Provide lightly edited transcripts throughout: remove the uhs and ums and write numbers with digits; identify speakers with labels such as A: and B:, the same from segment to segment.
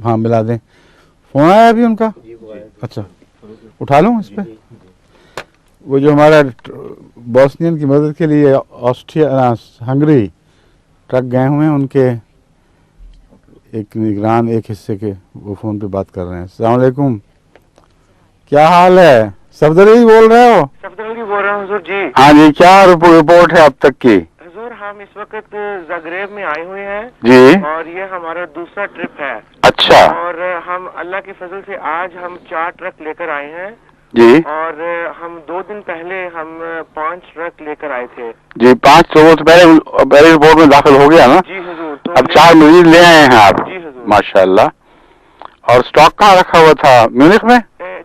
A: ہاں ملا دیں. فون آیا ابھی ان کا؟ اچھا اٹھا لوں اس پہ. وہ جو ہمارا بوسنین کی مدد کے لیے آسٹریا ہنگری ٹرک گئے ہوئے ہیں، ان کے ایک نگران ایک حصے کے وہ فون پہ بات کر رہے ہیں. السلام علیکم، کیا حال ہے؟ صفدری بول رہے ہو؟
B: صفدری بول رہا ہوں حضور جی.
A: ہاں جی، کیا رپورٹ ہے اب تک کی؟
B: حضور ہم اس وقت زاگریب میں آئے ہوئے ہیں
A: جی،
B: اور یہ ہمارا دوسرا ٹرپ ہے.
A: اچھا
B: اور ہم اللہ کے فضل سے آج ہم 4 ٹرک لے کر آئے ہیں.
A: جی
B: اور ہم 2 دن پہلے ہم 5 ٹرک لے کر آئے تھے.
A: جی. 5 لوگوں سے پہلے رپورٹ میں داخل ہو گیا نا؟
B: جی حضور. تو
A: اب 4 مزید لے آئے ہیں آپ؟
B: جی حضور.
A: ماشاء اللہ. اور اسٹاک کہاں رکھا ہوا تھا؟ میونخ میں؟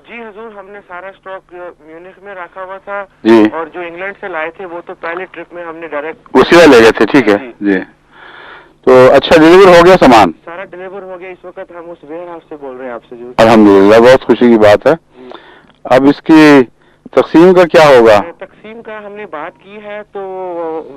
B: جی حضور، ہم نے سارا اسٹاک میونخ میں رکھا ہوا تھا.
A: جی.
B: اور جو انگلینڈ سے لائے تھے وہ تو پہلے ٹرپ میں ہم نے ڈائریکٹ
A: اسی میں لے گئے تھے. ٹھیک ہے جی. تو اچھا ڈلیور ہو گیا سامان؟
B: سارا ڈلیور ہو گیا. اس وقت ہم اس ویئر ہاؤس سے بول رہے ہیں آپ سے.
A: الحمدللہ، بہت خوشی کی بات ہے. اب اس کی تقسیم کا کیا ہوگا؟
B: تقسیم کا ہم نے بات کی ہے تو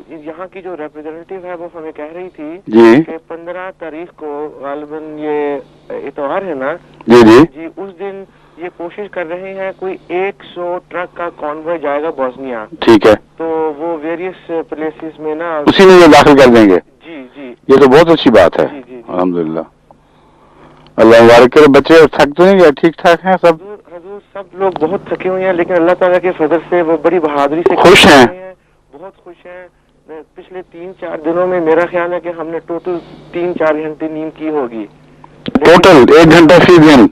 B: یہاں کی جو ریپرزینٹیو ہے وہ ہمیں کہہ رہی تھی
A: جی
B: کہ 15 تاریخ کو غالباً یہ اتوار ہے نا
A: جی جی
B: جی، اس دن یہ کوشش کر رہے ہیں کوئی 100 ٹرک کا کانوائے جائے گا بوسنیا.
A: ٹھیک ہے.
B: تو وہ ویریس پلیسز میں نا
A: اسی میں یہ داخل کر دیں گے.
B: جی جی.
A: یہ تو بہت اچھی بات ہے.
B: جی جی جی.
A: الحمدللہ. اللہ مبارک کرے. بچے تھک تو نہیں گئے؟ ٹھیک ٹھاک ہیں سب؟
B: حضور سب لوگ بہت تھکے ہوئے ہیں، لیکن اللہ تعالیٰ کے فضل سے وہ بڑی بہادری سے
A: خوش ہیں؟
B: بہت خوش ہیں. پچھلے 3-4 دنوں میں میرا خیال ہے کہ ہم نے ٹوٹل 3-4 گھنٹے نیند کی ہوگی.
A: ٹوٹل 1 گھنٹہ فی دن؟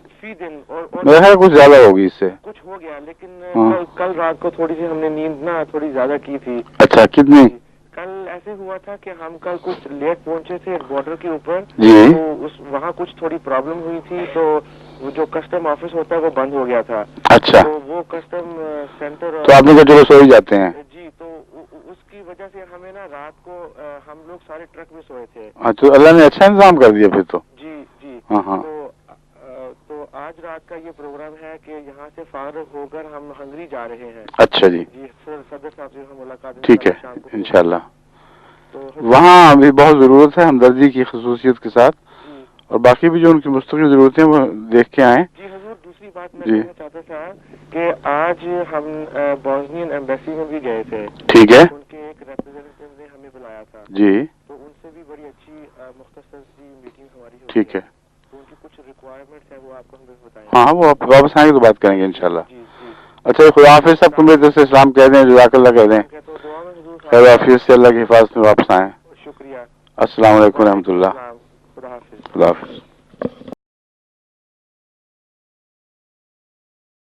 B: اور
A: میرا خیال کچھ زیادہ ہوگی اس سے.
B: کچھ ہو گیا، لیکن کل رات کو تھوڑی سی ہم نے نیند نا تھوڑی زیادہ کی تھی.
A: اچھا، کتنی؟
B: کل ایسے ہوا تھا کہ ہم کل کچھ لیٹ پہنچے تھے بارڈر کے اوپر.
A: جی.
B: تو وہاں کچھ تھوڑی پرابلم ہوئی تھی، تو وہ جو کسٹم آفس ہوتا ہے وہ بند ہو گیا تھا.
A: اچھا.
B: تو وہ کسٹم سینٹر
A: تو آپ نے کہا چلو سو ہی جاتے ہیں.
B: جی. تو اس کی وجہ سے ہمیں نا رات کو ہم لوگ سارے ٹرک میں سوئے تھے.
A: تو اللہ نے اچھا انتظام کر دیا پھر تو.
B: جی جی.
A: ہاں ہاں.
B: تو آج رات کا یہ پروگرام ہے کہ یہاں سے فارغ ہو کر ہم ہنگری جا رہے ہیں.
A: اچھا جی.
B: جی صدر صاحب سے ملاقات
A: ٹھیک ہے انشاءاللہ. وہاں ابھی بہت ضرورت ہے ہمدردی کی خصوصیت کے ساتھ، اور باقی بھی جو ان کی مستقل ضرورتیں وہ دیکھ کے آئیں.
B: جی حضور، دوسری بات میں کہنا چاہتا تھا کہ آج ہم بوسنین ایمبیسی میں بھی گئے تھے.
A: ٹھیک ہے.
B: ان کے ایک ریپرزینٹیو نے ہمیں بلایا تھا.
A: جی.
B: تو ان سے بھی بڑی اچھی مختصر سی میٹنگ ہماری ہوئی.
A: ٹھیک ہے.
B: تو ان کی کچھ ریکوائرمنٹس ہیں، وہ آپ کو ہم بتائیں.
A: ہاں وہ آپ واپس آئیں گے تو بات کریں گے انشاءاللہ.
B: جی جی.
A: اچھا خدا حافظ. سب کو میری طرف سے اسلام کہہ دیں، جزاک اللہ کہہ دیں. خدا حافظ سے اللہ کی حفاظت میں واپس آئیں.
B: شکریہ.
A: السلام علیکم ورحمۃ اللہ.
B: خدا حافظ.
A: خدا حافظ.